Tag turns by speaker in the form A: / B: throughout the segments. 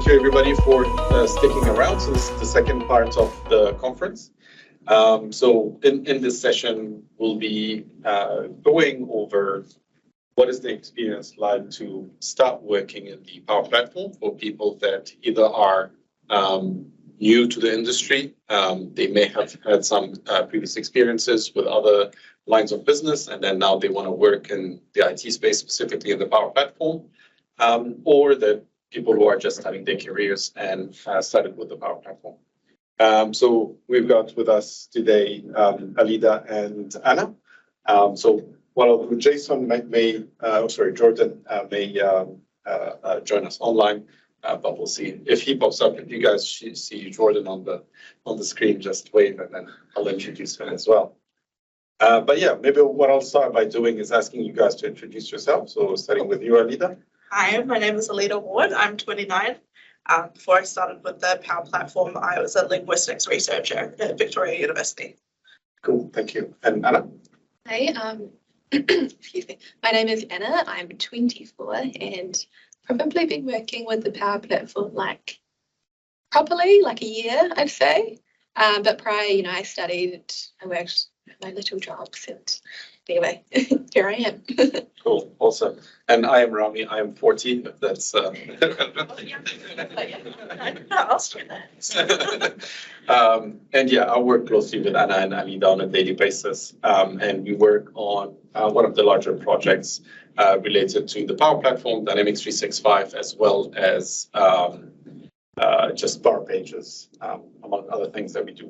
A: thank you everybody for sticking around. So this is the second part of the conference. So in this session, we'll be going over what is the experience like to start working in the Power Platform for people that either are new to the industry, they may have had some previous experiences with other lines of business, and then now they want to work in the IT space, specifically in the Power Platform, or the people who are just starting their careers and started with the Power Platform. So we've got with us today Aleeda and Anna. So while Jason Jordan may join us online, but we'll see if he pops up. If you guys see Jordan on the screen, just wave and then I'll introduce him as well. But yeah, maybe what I'll start by doing is asking you guys to introduce yourselves. So starting with you, Aleeda.
B: Hi, my name is Aleeda Ward. I'm 29. Before I started with the Power Platform, I was a linguistics researcher at Victoria University.
A: Cool, thank you. And Anna?
C: Hi, excuse me. My name is Anna. I'm 24 and probably been working with the Power Platform properly like a year, I'd say. But prior, I studied, I worked my little jobs, and anyway, here I am.
A: Cool, awesome. And I am Rami. I am 40. If that's
B: I asked you that.
A: And yeah, I work closely with Anna and Aleeda on a daily basis, and we work on one of the larger projects related to the Power Platform, Dynamics 365, as well as just Power Pages, among other things that we do.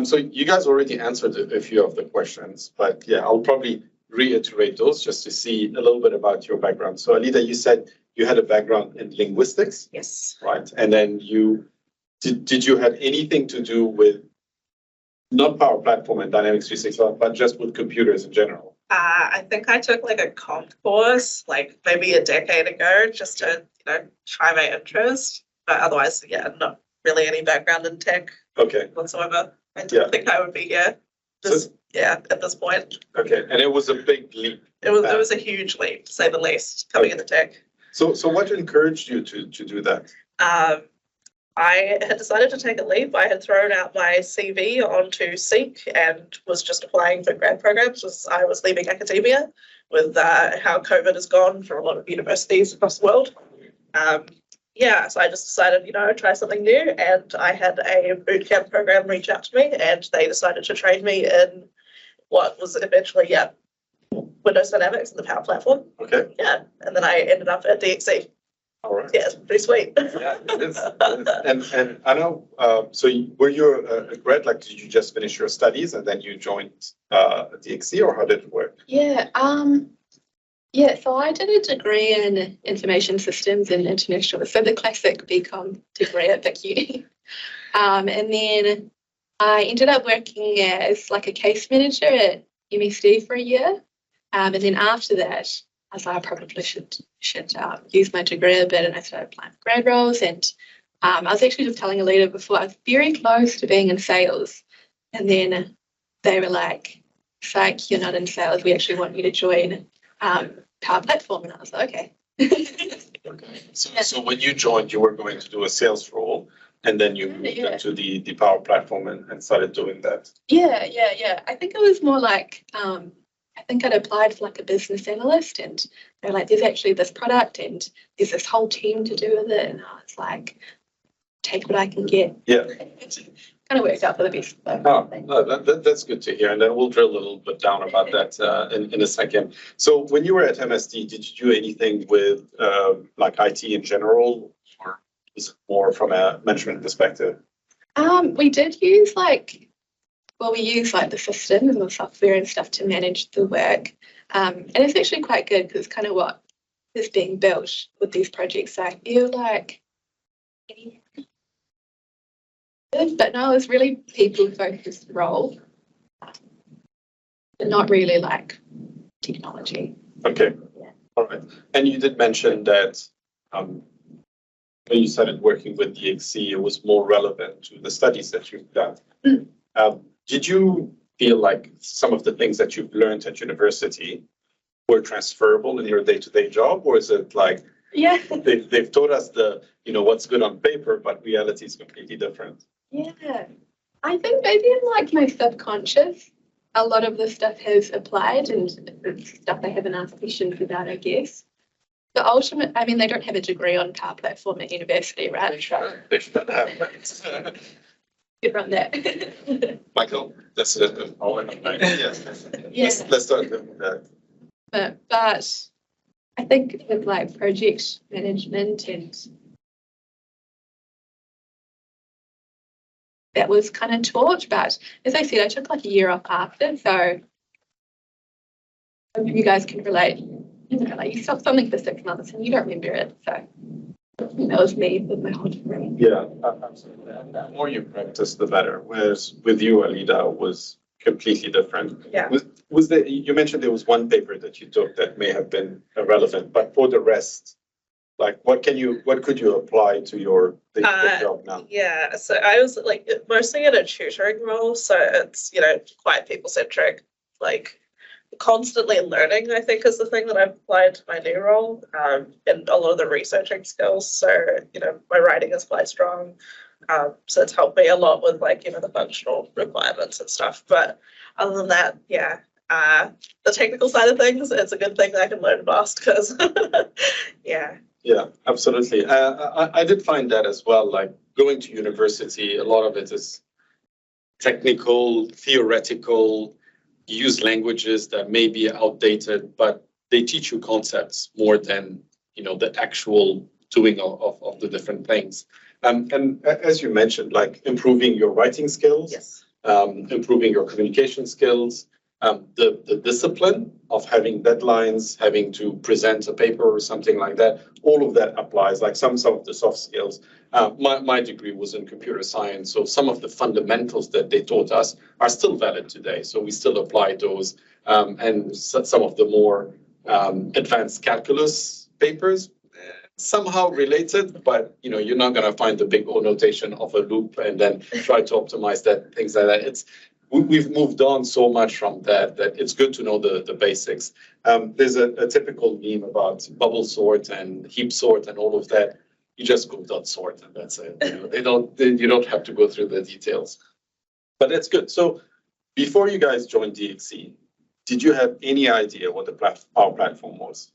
A: So you guys already answered a few of the questions, but yeah, I'll probably reiterate those just to see a little bit about your background. So Aleeda, you said you had a background in linguistics.
B: Yes.
A: Right. And then did you have anything to do with not Power Platform and Dynamics 365, but just with computers in general?
B: I think I took a comp course maybe a decade ago just to try my interest. But otherwise, yeah, not really any background in tech whatsoever. I didn't think I would be here at this point.
A: Okay, and it was a big leap.
B: It was a huge leap, to say the least, coming into tech.
A: So what encouraged you to do that?
B: I had decided to take a leap. I had thrown out my CV onto Seek and was just applying for grad programs as I was leaving academia with how COVID has gone for a lot of universities across the world. So I just decided, try something new, and I had a bootcamp program reach out to me, and they decided to train me in what was eventually, Windows Dynamics and the Power Platform.
A: Okay.
B: Yeah, and then I ended up at DXC.
A: All right.
B: Yeah, it's pretty sweet.
A: Yeah, it is. And I know, so were you a grad, did you just finish your studies and then you joined DXC, or how did it work?
C: Yeah, so I did a degree in information systems and international, so the classic BCom degree at Vic Uni. And then I ended up working as a case manager at MSD for a year. And then after that, I was like, I probably should use my degree a bit, and I started applying for grad roles. And I was actually just telling Aleeda before, I was very close to being in sales. And then they were like, psych, you're not in sales, we actually want you to join Power Platform. And I was like, okay.
A: Okay. So when you joined, you were going to do a sales role, and then you moved into the Power Platform and started doing that.
C: Yeah. I think it was more I think I'd applied for a business analyst, and they were like, there's actually this product and there's this whole team to do with it. And I was like, take what I can get.
A: Yeah.
C: Kind of worked out for the best.
A: That's good to hear. And then we'll drill a little bit down about that in a second. So when you were at MSD, did you do anything with IT in general, or was it more from a management perspective?
C: We did use we use the systems and the software and stuff to manage the work. And it's actually quite good because it's kind of what is being built with these projects. So I feel but no, it's really people-focused role, but not really technology.
A: Okay. Yeah. All right. And you did mention that when you started working with DXC, it was more relevant to the studies that you've done. Did you feel like some of the things that you've learned at university were transferable in your day-to-day job, or is it
C: Yeah.
A: They've taught us what's good on paper, but reality is completely different.
C: Yeah. I think maybe in like my subconscious, a lot of the stuff has applied and it's stuff I haven't asked questions about, I guess. The ultimate, I mean, they don't have a degree on Power Platform at university, right?
A: They should have.
C: Good run that.
A: Michael, that's it. Yes.
C: Yeah.
A: Let's start with that.
C: But I think with like project management and that was kind of taught, but as I said, I took like a year off after, so hope you guys can relate. Like you stop something for 6 months and you don't remember it, so that was me with my whole degree.
A: Yeah, absolutely. The more you practice, the better. Whereas with you, Aleeda, was completely different.
B: Yeah.
A: Was there, you mentioned there was one paper that you took that may have been irrelevant, but for the rest, like what could you apply to your job now?
B: Yeah, so I was like mostly in a tutoring role, so it's quite people centric, like constantly learning. I think is the thing that I've applied to my new role, and a lot of the researching skills. So my writing is quite strong, so it's helped me a lot with like the functional requirements and stuff. But other than that, yeah. The technical side of things, it's a good thing that I can learn fast because, yeah.
A: Yeah, absolutely. I did find that as well. Like going to university, a lot of it is technical, theoretical, use languages that may be outdated, but they teach you concepts more than, the actual doing of the different things. And as you mentioned, like improving your writing skills,
B: Yes.
A: Improving your communication skills, the discipline of having deadlines, having to present a paper or something like that, all of that applies, like some of the soft skills. My degree was in computer science, so some of the fundamentals that they taught us are still valid today. So we still apply those, and some of the more advanced calculus papers, somehow related, but you're not going to find the big O notation of a loop and then try to optimize that, things like that. We've moved on so much from that it's good to know the basics. There's a typical meme about bubble sort and heap sort and all of that. You just go dot sort and that's it. You don't have to go through the details. But that's good. So before you guys joined DXC, did you have any idea what the Power Platform was?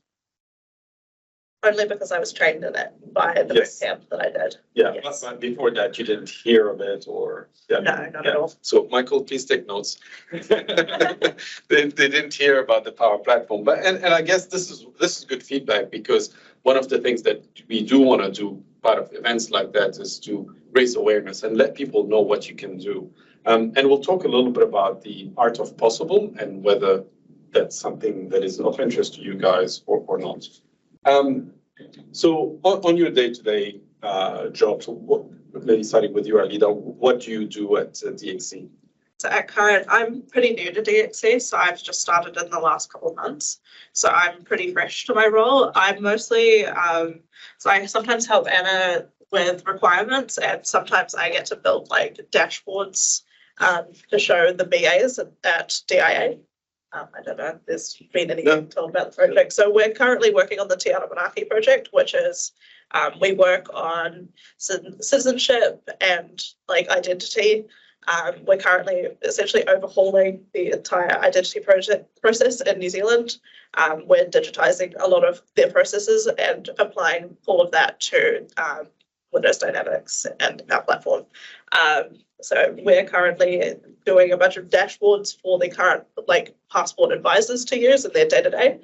B: Only because I was trained in it by the camp that I did.
A: Yeah,
B: Yes.
A: but before that, you didn't hear of it or? Yeah.
B: No, not at all.
A: So Michael, please take notes. They didn't hear about the Power Platform, but and I guess this is good feedback because one of the things that we do want to do part of events like that is to raise awareness and let people know what you can do. And we'll talk a little bit about the art of possible and whether that's something that is of interest to you guys or not. So on your day-to-day job, so maybe starting with you, Aleeda, what do you do at DXC?
B: So at current, I'm pretty new to DXC, so I've just started in the last couple of months. So I'm pretty fresh to my role. I'm mostly, so I sometimes help Anna with requirements, and sometimes I get to build like dashboards to show the BAs at DIA. I don't know if there's been anything told about the project. So we're currently working on the Te Ara Manaaki project, which is we work on citizenship and like identity. We're currently essentially overhauling the entire identity process in New Zealand. We're digitizing a lot of their processes and applying all of that to Windows Dynamics and our platform. So we're currently doing a bunch of dashboards for the current like passport advisors to use in their day-to-day.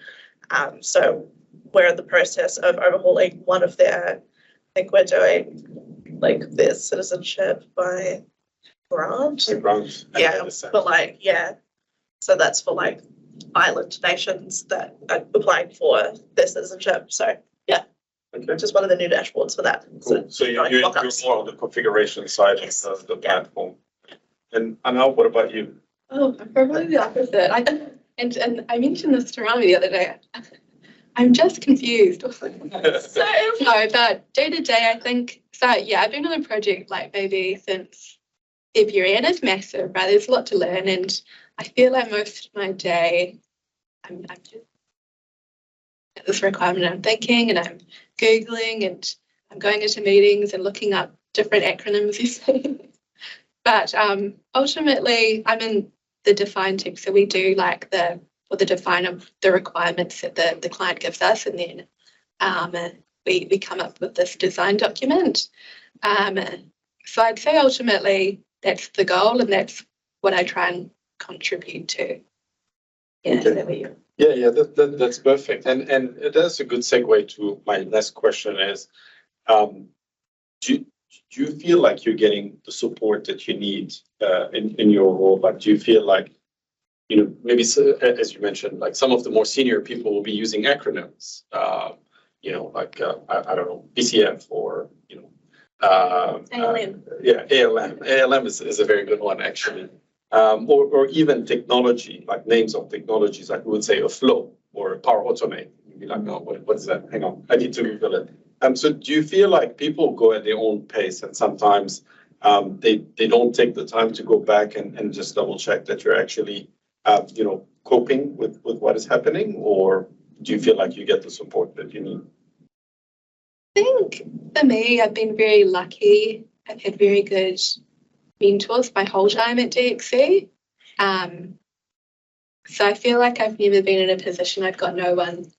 B: So we're in the process of overhauling one of their, I think we're doing like their citizenship by grant. Yeah, but like, yeah. So that's for like island nations that are applying for their citizenship. So yeah.
A: Okay.
B: Just one of the new dashboards for that.
A: Cool. So you're more on the configuration side of the platform. And Anna, what about you?
C: Oh, I'm probably the opposite. And I mentioned this to Rami the other day. I'm just confused. So no, but day to day, I think so. Yeah, I've been on the project like maybe since February, and it's massive, right? There's a lot to learn, and I feel like most of my day, I'm just at this requirement, I'm thinking and I'm Googling and I'm going into meetings and looking up different acronyms, you see. But ultimately, I'm in the define team. So we do like the define of the requirements that the client gives us. And then we come up with this design document. So I'd say ultimately that's the goal and that's what I try and contribute to. Yeah,
A: Okay. Yeah, that's perfect. And that's a good segue to my next question is, do you feel like you're getting the support that you need in your role? Like, do you feel like, maybe as you mentioned, like some of the more senior people will be using acronyms, like, I don't know, BCF or,
C: ALM.
A: Yeah, ALM. ALM is a very good one, actually. Or even technology, like names of technologies, like we would say a flow or a Power Automate. You'd be like, no, what is that? Hang on, I need to Google it. So do you feel like people go at their own pace and sometimes they don't take the time to go back and just double check that you're actually, coping with what is happening? Or do you feel like you get the support that you need?
C: I think for me, I've been very lucky. I've had very good mentors my whole time at DXC. So I feel like I've never been in a position I've got no one.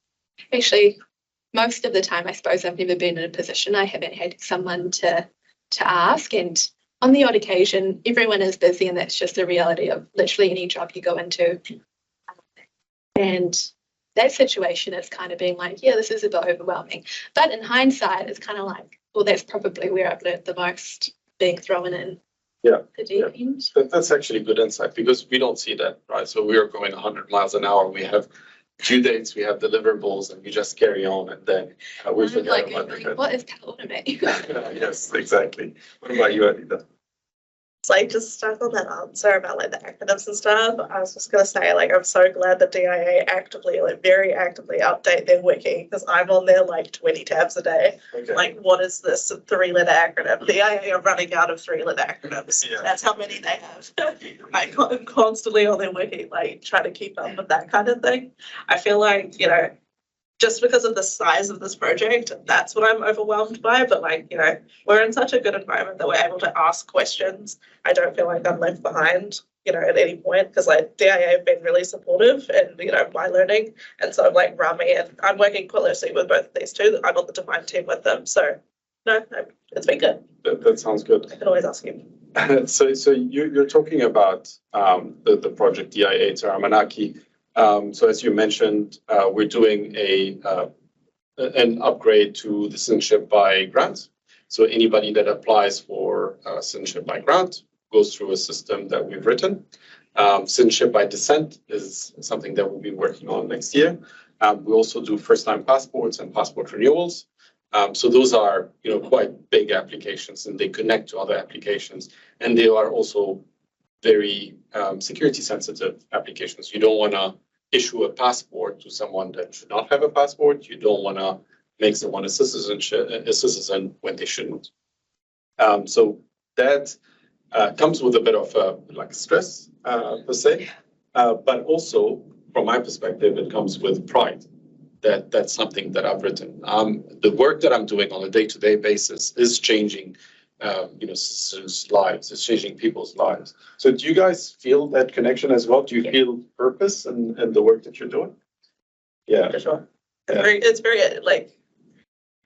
C: Actually, most of the time, I suppose I've never been in a position I haven't had someone to ask. And on the odd occasion, everyone is busy, and that's just the reality of literally any job you go into. And that situation is kind of being like, yeah, this is a bit overwhelming. But in hindsight, it's kind of like, well, that's probably where I've learned the most, being thrown in the deep end.
A: That's actually good insight because we don't see that, right? So we are going 100 miles an hour. We have due dates, we have deliverables, and we just carry on, and then we forget about the
C: what is Power Automate?
A: Yes, exactly. What about you, Aleeda?
B: It's like just stuck on that answer about like the acronyms and stuff. I was just gonna say, like, I'm so glad that DIA very actively update their wiki because I'm on there like 20 tabs a day.
A: Okay.
B: Like, what is this 3-letter acronym? DIA are running out of 3-letter acronyms.
A: Yeah.
B: That's how many they have. I'm constantly on their wiki, like trying to keep up with that kind of thing. I feel like, just because of the size of this project, that's what I'm overwhelmed by. But like, we're in such a good environment that we're able to ask questions. I don't feel like I'm left behind, at any point because like DIA have been really supportive and, my learning. And so like Rami and I'm working closely with both of these two. I'm on the Define team with them. So no, it's been good.
A: That sounds good.
B: I can always ask you.
A: So you're talking about the project DIA to Amanaki. So as you mentioned, we're doing an upgrade to the citizenship by grant. So anybody that applies for citizenship by grant goes through a system that we've written. Citizenship by descent is something that we'll be working on next year. We also do first-time passports and passport renewals. So those are, quite big applications, and they connect to other applications, and they are also very security sensitive applications. You don't want to issue a passport to someone that should not have a passport. You don't want to make someone a citizen when they shouldn't. So that comes with a bit of stress per se, but also from my perspective, it comes with pride. That's something that I've written. The work that I'm doing on a day-to-day basis is changing citizens' lives. It's changing people's lives. So do you guys feel that connection as well? Do you feel purpose in the work that you're doing? Yeah.
B: For sure. It's very like,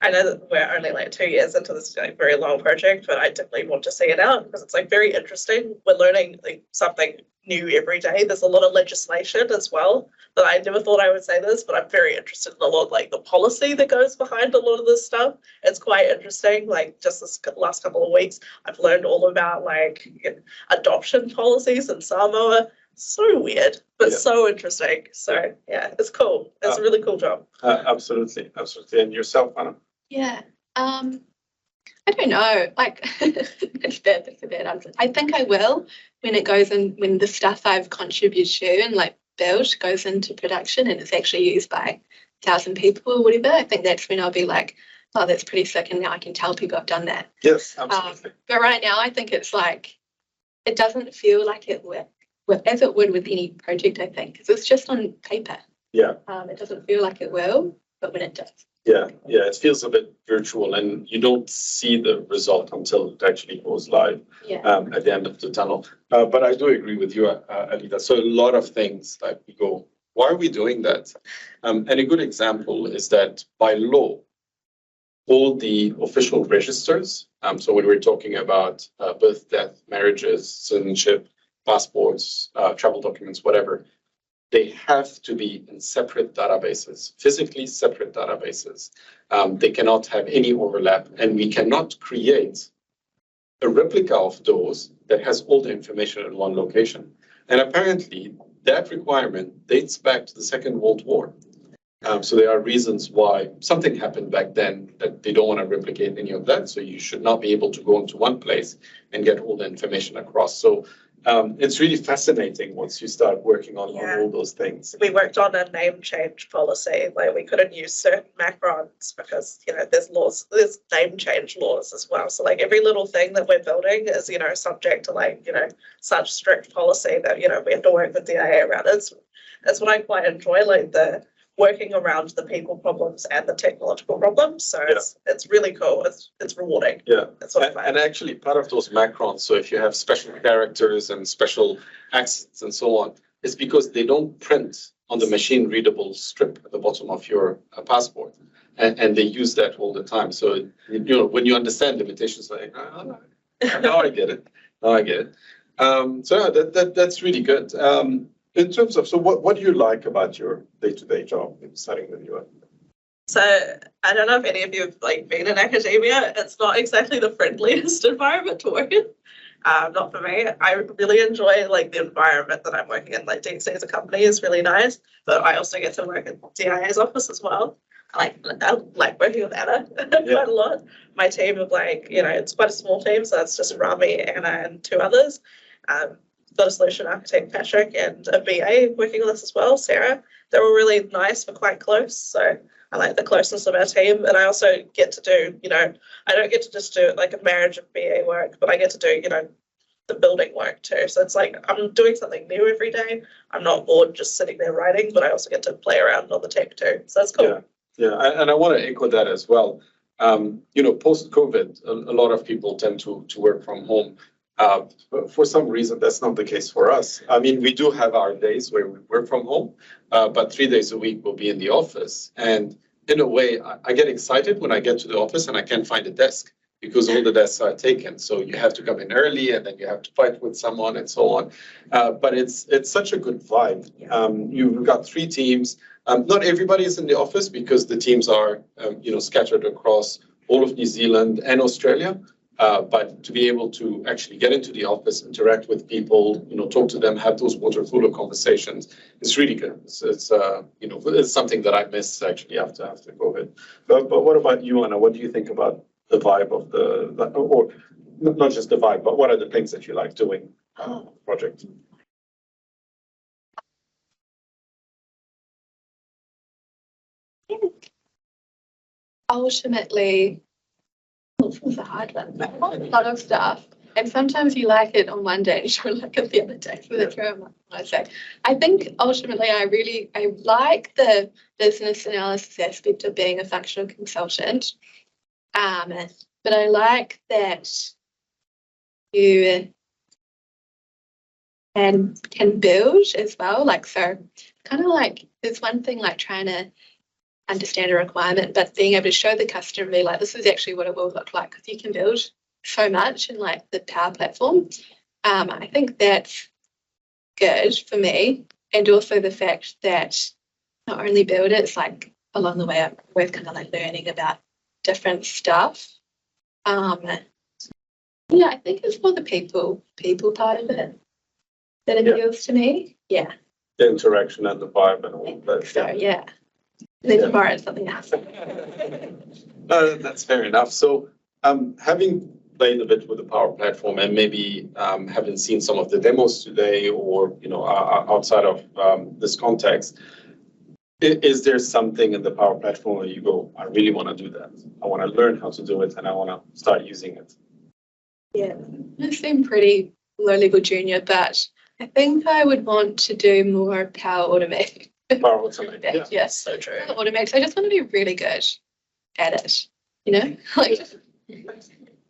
B: I know that we're only like 2 years into this very long project, but I definitely want to see it out because it's like very interesting. We're learning like something new every day. There's a lot of legislation as well that I never thought I would say this, but I'm very interested in a lot of like the policy that goes behind a lot of this stuff. It's quite interesting. Like just this last couple of weeks, I've learned all about like adoption policies in Samoa. So weird, but so interesting. So yeah, it's cool. It's a really cool job.
A: Absolutely. And yourself, Anna?
C: Yeah. I don't know. Like, it's a bad answer. I think I will when it goes in, when the stuff I've contributed to and like built goes into production and it's actually used by 1,000 people or whatever. I think that's when I'll be like, oh, that's pretty sick, and now I can tell people I've done that.
A: Yes, absolutely.
C: But right now, I think it's like, it doesn't feel like it would, as it would with any project, I think, because it's just on paper.
A: Yeah.
C: It doesn't feel like it will. but when it does.
A: Yeah, it feels a bit virtual, and you don't see the result until it actually goes live at the end of the tunnel. But I do agree with you, Aleeda. So a lot of things like we go, why are we doing that? And a good example is that by law, all the official registers, so when we're talking about birth, death, marriages, citizenship, passports, travel documents, whatever, they have to be in separate databases, physically separate databases. They cannot have any overlap, and we cannot create a replica of those that has all the information in one location. And apparently, that requirement dates back to the Second World War. So there are reasons why something happened back then that they don't want to replicate any of that. So you should not be able to go into one place and get all the information across. So it's really fascinating once you start working on all those things.
B: We worked on a name change policy where we couldn't use certain macrons because, there's laws, there's name change laws as well. So like every little thing that we're building is, subject to such strict policy that, we have to work with DIA around it. That's what I quite enjoy, like the working around the people problems and the technological problems. So it's really cool. It's rewarding.
A: Yeah.
B: That's what I find.
A: And actually part of those macrons, so if you have special characters and special accents and so on, it's because they don't print on the machine readable strip at the bottom of your passport. And they use that all the time. So, when you understand limitations, like, now I get it. So that's really good. In terms of, so what do you like about your day-to-day job, starting with you?
B: So I don't know if any of you have been in academia. It's not exactly the friendliest environment to work in. Not for me. I really enjoy the environment that I'm working in. DXC as a company is really nice, but I also get to work in DIA's office as well. I like working with Anna quite a lot. My team of it's quite a small team, so it's just Rami, Anna, and two others. Got a solution architect, Patrick, and a BA working with us as well, Sarah. They're all really nice, but quite close. So I like the closeness of our team. And I also get to do, I don't get to just do a marriage of BA work, but I get to do, the building work too. So it's I'm doing something new every day. I'm not bored just sitting there writing, but I also get to play around on the tech too. So that's cool.
A: Yeah. And I want to echo that as well. Post-COVID, a lot of people tend to work from home. For some reason, that's not the case for us. I mean, we do have our days where we work from home, but 3 days a week we'll be in the office. And in a way, I get excited when I get to the office and I can't find a desk because all the desks are taken. So you have to come in early and then you have to fight with someone and so on. But it's such a good vibe. You've got 3 teams. Not everybody is in the office because the teams are, scattered across all of New Zealand and Australia. But to be able to actually get into the office, interact with people, talk to them, have those water cooler conversations, it's really good. It's something that I miss actually after COVID. But what about you, Anna? What do you think about the vibe of or not just the vibe, but what are the things that you like doing on the project?
C: Ultimately, this was a hard one. A lot of stuff. And sometimes you like it on one day and you don't like it the other day. So that's where I say. I think ultimately I like the business analysis aspect of being a functional consultant. But I like that you can build as well. So kind of there's one thing trying to understand a requirement, but being able to show the customer this is actually what it will look like, because you can build so much in the Power Platform. I think that's good for me, and also the fact that not only build it, it's along the way I'm always kind of learning about different stuff. I think it's more the people part of it that appeals to me. The
A: interaction and the vibe and all that.
C: So and then tomorrow it's something else.
A: That's fair enough. So having played a bit with the Power Platform and maybe having seen some of the demos today or outside of this context, is there something in the Power Platform where you go, I really want to do that. I want to learn how to do it and I want to start using it?
C: I seem pretty low level junior, but I think I would want to do more Power Automate.
A: Power automate. Yeah.
C: Yes,
B: So true.
C: automate. So I just want to be really good at it, you know, like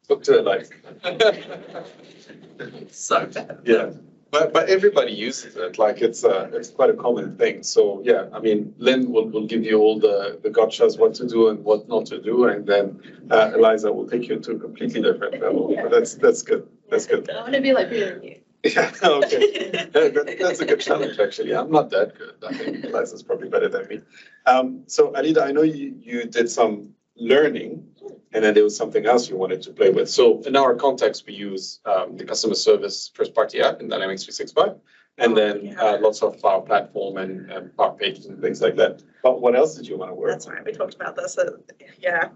A: Look to it like.
B: So bad.
A: Yeah, but everybody uses it. Like it's quite a common thing. So yeah, I mean, Lynn will give you all the gotchas, what to do and what not to do, and then Eliza will take you to a completely different level.
C: Yeah.
A: But that's good. That's good.
C: I want to be like you.
A: Yeah. Okay. That's a good challenge actually. I'm not that good. I think Eliza's probably better than me. So Aleeda, I know you did some learning. And then there was something else you wanted to play with. So in our context, we use the customer service first party app in Dynamics 365, and then lots of Power Platform and Power Pages and things like that. But what else did you want to work
B: That's
A: on?
B: right. We talked about this. Yeah.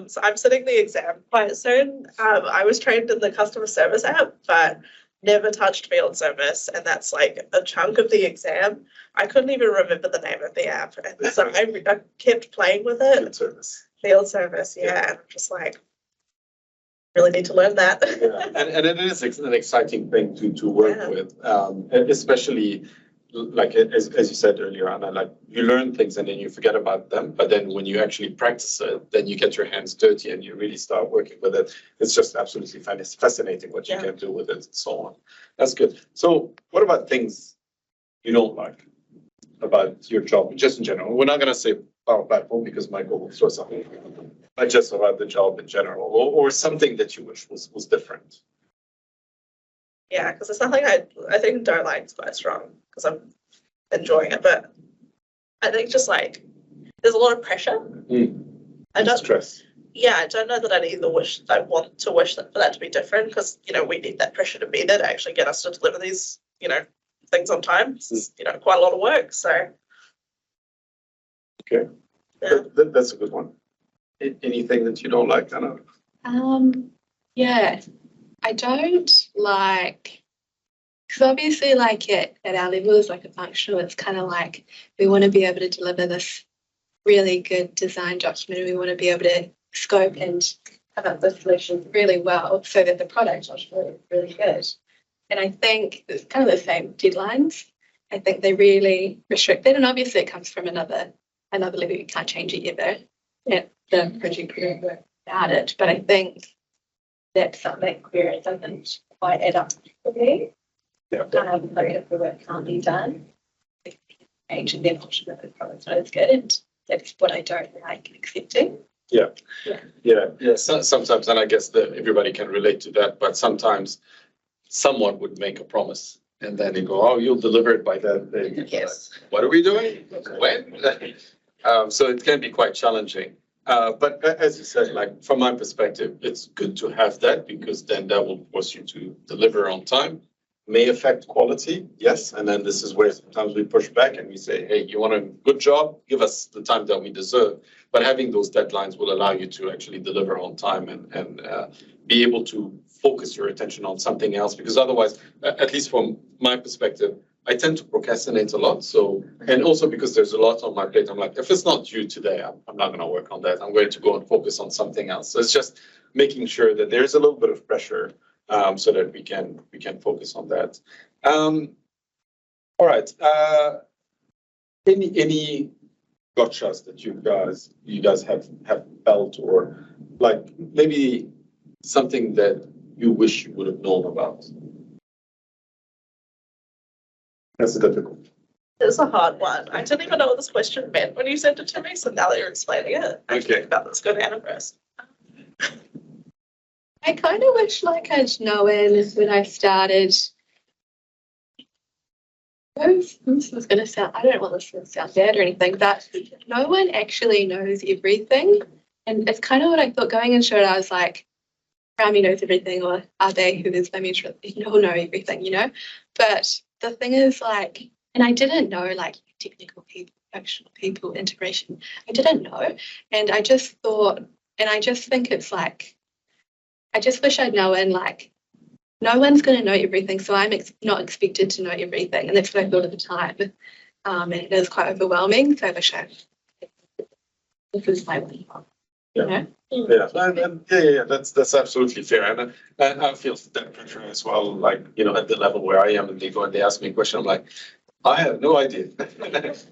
B: So I'm sitting the exam quite soon. I was trained in the customer service app, but never touched field service. And that's like a chunk of the exam. I couldn't even remember the name of the app. And so I kept playing with it.
A: Field service.
B: Field service, yeah. And I'm just like, really need to learn that.
A: Yeah. And it is an exciting thing to work with, especially like as you said earlier, Anna, like you learn things and then you forget about them. But then when you actually practice it, then you get your hands dirty and you really start working with it. It's just absolutely fascinating what you can do with it and so on. That's good. So what about things you don't like about your job, just in general? We're not going to say Power Platform because Michael will throw something, but just about the job in general, or something that you wish was different.
B: Yeah, because it's something I think don't like is quite strong because I'm enjoying it, but I think just like there's a lot of pressure. I don't
A: Stress.
B: Yeah, I don't know that I'd either want to wish that for that to be different because we need that pressure to be there to actually get us to deliver these things on time. This is quite a lot of work. So
A: okay,
B: yeah.
A: That's a good one. Anything that you don't like, Anna?
C: Yeah, I don't like, because obviously like at our level as like a functional, it's kind of like we want to be able to deliver this really good design document. We want to be able to scope and come up with solutions really well so that the product is really, really good. And I think it's kind of the same deadlines. I think they really restrict it. And obviously it comes from another level. You can't change it ever. Yeah, the project couldn't work without it. But I think that's something where it doesn't quite add up for me.
A: Yeah.
C: But if the work can't be done, change and then ultimately the product's not as good. And that's what I don't like accepting.
A: Yeah. So, sometimes, and I guess that everybody can relate to that, but sometimes someone would make a promise and then they go, "Oh, you'll deliver it by that day."
B: Yes.
A: Like, what are we doing? When? So it can be quite challenging. But as you said, like from my perspective, it's good to have that because then that will force you to deliver on time. May affect quality, yes. And then this is where sometimes we push back and we say, hey, you want a good job? Give us the time that we deserve. But having those deadlines will allow you to actually deliver on time and be able to focus your attention on something else. Because otherwise, at least from my perspective, I tend to procrastinate a lot. So, and also because there's a lot on my plate, I'm like, if it's not due today, I'm not going to work on that. I'm going to go and focus on something else. So it's just making sure that there's a little bit of pressure so that we can focus on that. All right. Any gotchas that you guys have felt, or like maybe something that you wish you would have known about? That's difficult.
B: It's a hard one. I didn't even know what this question meant when you sent it to me, so now that you're explaining it, I
A: Okay.
B: think about this good Anna first.
C: I kind of wish like I'd known when I started. This was going to sound, I don't want this to sound bad or anything, but no one actually knows everything. And it's kind of what I thought going into it. I was like, Rami knows everything, or are they who is let me know everything, But the thing is like, and I didn't know like technical people, functional people, integration. I didn't know. And I just thought, and I just think it's like, I just wish I'd known like, no one's going to know everything, so I'm not expected to know everything. And that's what I thought at the time. And it is quite overwhelming. So I wish this is my way.
A: Yeah. Yeah, that's absolutely fair. And I feel that pressure as well, like, at the level where I am and they go and they ask me a question, I'm like, I have no idea,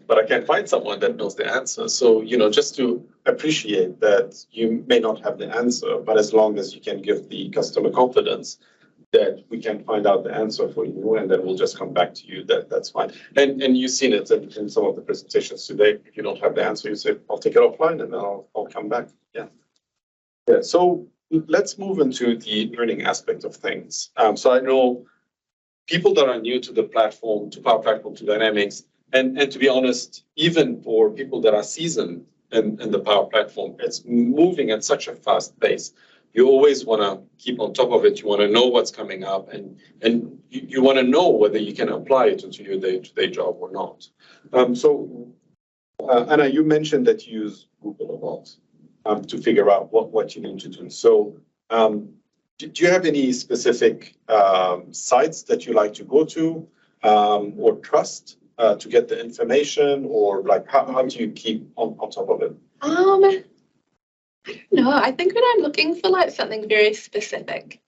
A: but I can find someone that knows the answer. So, just to appreciate that you may not have the answer, but as long as you can give the customer confidence that we can find out the answer for you, and then we'll just come back to you, that's fine. And you've seen it in some of the presentations today. If you don't have the answer, you say, I'll take it offline and then I'll come back. Yeah. Yeah. So let's move into the learning aspect of things. So I know people that are new to the platform, to Power Platform, to Dynamics, and to be honest, even for people that are seasoned in the Power Platform, it's moving at such a fast pace. You always want to keep on top of it. You want to know what's coming up, and you want to know whether you can apply it into your day-to-day job or not. So, Anna, you mentioned that you use Google a lot to figure out what you need to do. So, do you have any specific sites that you like to go to or trust to get the information, or like how do you keep on top of it?
C: I don't know. I think when I'm looking for like something very specific,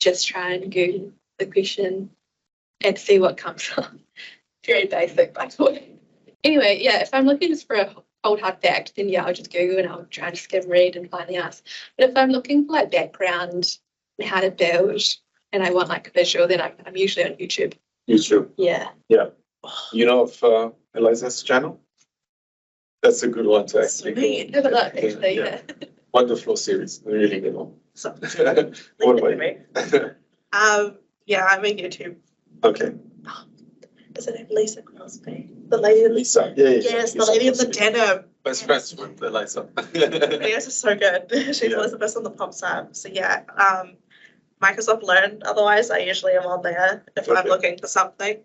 C: just try and Google the question and see what comes up. Very basic, by the way. Anyway, yeah, if I'm looking just for a cold hard fact, then yeah, I'll just Google and I'll try and skim read and find the answer. But if I'm looking for like background and how to build and I want like a visual, then I'm usually on YouTube.
A: YouTube.
C: Yeah.
A: Yeah. You know of Eliza's channel? That's a good one to actually.
C: Have a look, actually, yeah.
A: Wonderful series, really good one.
B: So,
A: What about you?
B: yeah, I'm in YouTube.
A: Okay.
B: Is it Lisa Crosby? The lady in
A: Lisa. Yeah.
B: Yes, the lady in the denim.
A: Best friends with Eliza.
B: Videos are so good. She's always the best on the pop app. So yeah, Microsoft Learn. Otherwise, I usually am on there if I'm looking for something.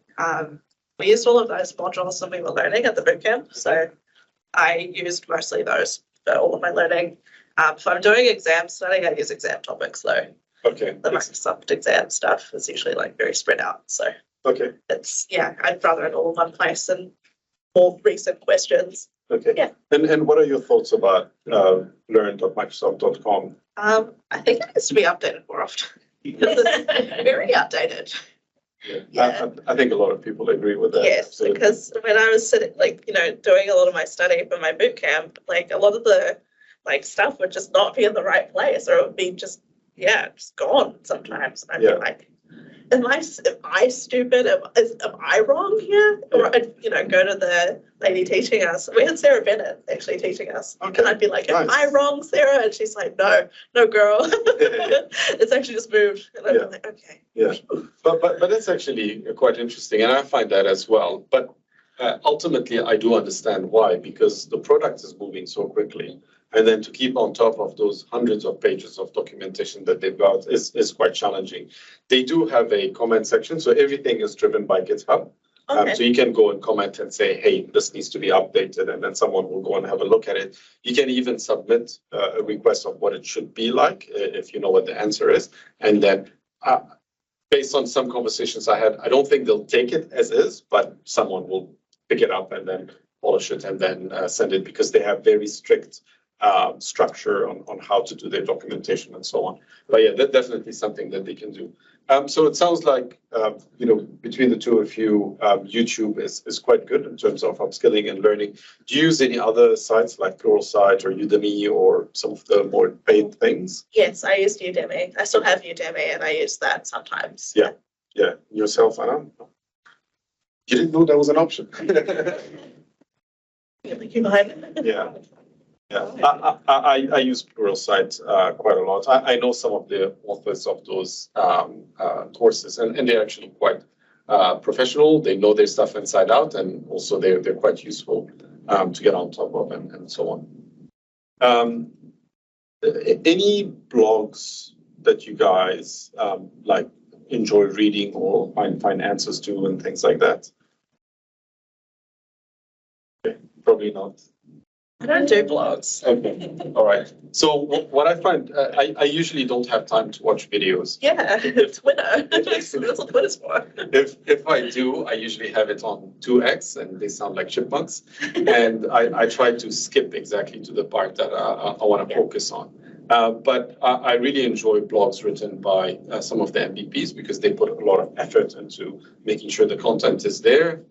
B: We used all of those modules when we were learning at the bootcamp. So I used mostly those for all of my learning. If I'm doing exam studying, I use exam topics though.
A: Okay.
B: The Microsoft exam stuff is usually like very spread out. So
A: Okay.
B: I'd rather it all in one place and more recent questions.
A: Okay.
B: Yeah.
A: And what are your thoughts about learn.microsoft.com?
B: I think it needs to be updated more often. It's very outdated.
A: Yeah. I think a lot of people agree with that.
B: Yes,
A: Absolutely.
B: because when I was sitting, doing a lot of my study for my boot camp, a lot of the stuff would just not be in the right place, or it would be just gone sometimes. And I'd be like, am I stupid? Am I wrong here? Or I'd, go to the lady teaching us. We had Sarah Bennett actually teaching us.
A: Okay.
B: And I'd be like, am I wrong, Sarah? And she's like, no, girl. It's actually just moved. And I'd be like, okay.
A: Yeah, but that's actually quite interesting, and I find that as well. But ultimately, I do understand why, because the product is moving so quickly, and then to keep on top of those hundreds of pages of documentation that they've got is quite challenging. They do have a comment section, so everything is driven by GitHub.
B: Okay.
A: So you can go and comment and say, hey, this needs to be updated, and then someone will go and have a look at it. You can even submit a request of what it should be like, if you know what the answer is. And then based on some conversations I had, I don't think they'll take it as is, but someone will pick it up and then polish it and then send it, because they have very strict structure on how to do their documentation and so on. But yeah, that's definitely something that they can do. So it sounds like, between the two of you, YouTube is quite good in terms of upskilling and learning. Do you use any other sites like Pluralsight or Udemy or some of the more paid things?
B: Yes, I used Udemy. I still have Udemy and I use that sometimes.
A: Yeah. Yeah. Yourself, Anna? You didn't know that was an option. Yeah. Yeah, I use Pluralsight quite a lot. I know some of the authors of those courses, and they're actually quite professional. They know their stuff inside out, and also they're quite useful to get on top of and so on. Any blogs that you guys enjoy reading or find answers to and things like that? Okay, probably not.
B: I don't do blogs.
A: Okay, all right. So what I find, I usually don't have time to watch videos.
B: Yeah, Twitter. That's what Twitter's for.
A: If I do, I usually have it on 2x, and they sound like chipmunks. And I try to skip exactly to the part that I want to focus on. But I really enjoy blogs written by some of the MVPs because they put a lot of effort into making sure the content is there.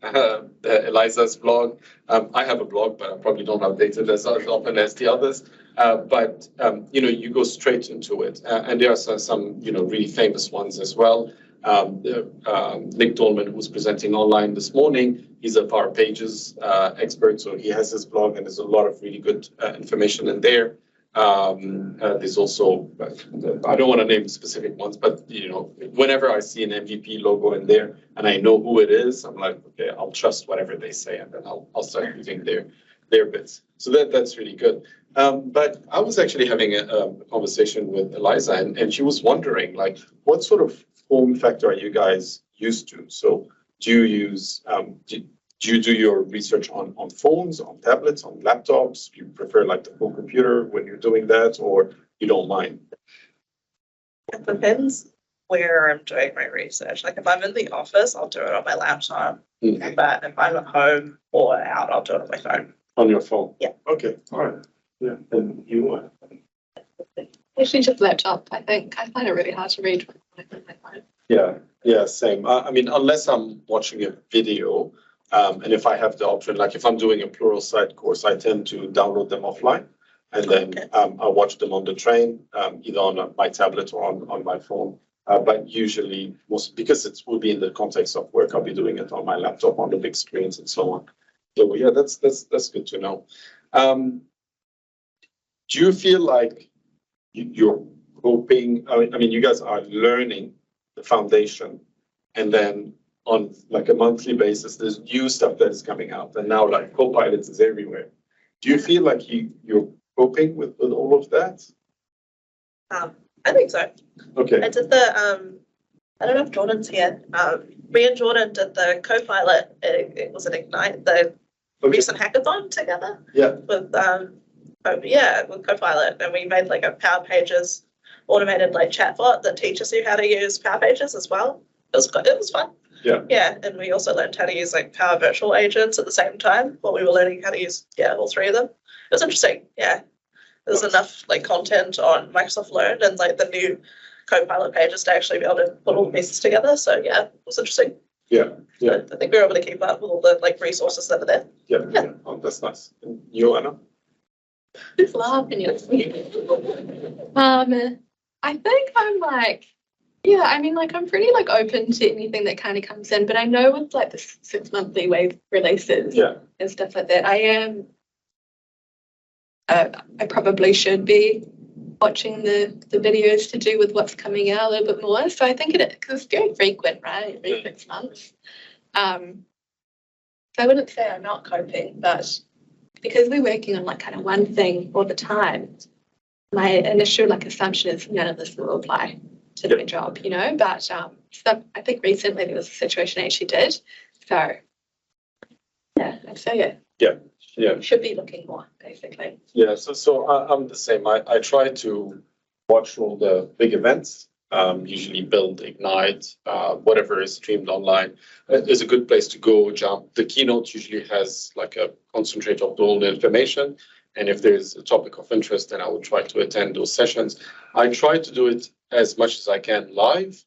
A: Eliza's blog, I have a blog, but I probably don't update it as often as the others. But you go straight into it, and there are some really famous ones as well. Nick Dolman, who's presenting online this morning, he's a Power Pages expert, so he has his blog, and there's a lot of really good information in there. There's also, I don't want to name specific ones, but whenever I see an MVP logo in there and I know who it is, I'm like, okay, I'll trust whatever they say, and then I'll start using their bits. So that's really good. But I was actually having a conversation with Eliza, and she was wondering, like, what sort of form factor are you guys used to? So do you use do you do your research on phones, on tablets, on laptops? Do you prefer like the full computer when you're doing that, or you don't mind?
B: It depends where I'm doing my research. Like if I'm in the office, I'll do it on my laptop.
A: Mm.
B: But if I'm at home or out, I'll do it on my phone.
A: On your phone?
B: Yeah.
A: Okay, all right. Yeah, and you
C: Actually, just laptop, I think. I find it really hard to read when I'm on my phone.
A: Yeah, same. I mean, unless I'm watching a video, and if I have the option, like if I'm doing a Pluralsight course, I tend to download them offline, and then I watch them on the train, either on my tablet or on my phone. But usually, because it will be in the context of work, I'll be doing it on my laptop on the big screens and so on. So yeah, that's good to know. Do you feel like you're hoping? I mean, you guys are learning the foundation, and then on like a monthly basis, there's new stuff that is coming out, and now like Copilot is everywhere. Do you feel like you're coping with all of that?
B: I think so.
A: Okay.
B: I did the I don't know if Jordan's here. Me and Jordan did the Copilot. It was an Ignite, the recent hackathon together.
A: Yeah.
B: With with Copilot, and we made like a Power Pages automated like chatbot that teaches you how to use Power Pages as well. It was fun.
A: Yeah.
B: Yeah, and we also learned how to use like Power Virtual Agents at the same time while we were learning how to use all three of them. It was interesting. Yeah, there's enough like content on Microsoft Learn and like the new Copilot pages to actually be able to put all the pieces together. So yeah, it was interesting.
A: Yeah.
B: I think we were able to keep up with all the like resources that are there.
A: Yeah. Oh, that's nice. And you, Anna?
C: Just laughing at I think I'm like, I mean, like I'm pretty like open to anything that kind of comes in, but I know with like the 6 monthly wave releases and stuff like that, I am. I probably should be watching the videos to do with what's coming out a little bit more. So I think because it's very frequent, right? Every 6 months. So I wouldn't say I'm not coping, but because we're working on like kind of one thing all the time, my initial like assumption is none of this will apply to my job, but so I think recently there was a situation I actually did. So I'd say should be looking more basically.
A: Yeah, so I'm the same. I try to watch all the big events, usually Build, Ignite, whatever is streamed online is a good place to go jump. The keynote usually has like a concentrate of all the information. And if there's a topic of interest, then I will try to attend those sessions. I try to do it as much as I can live.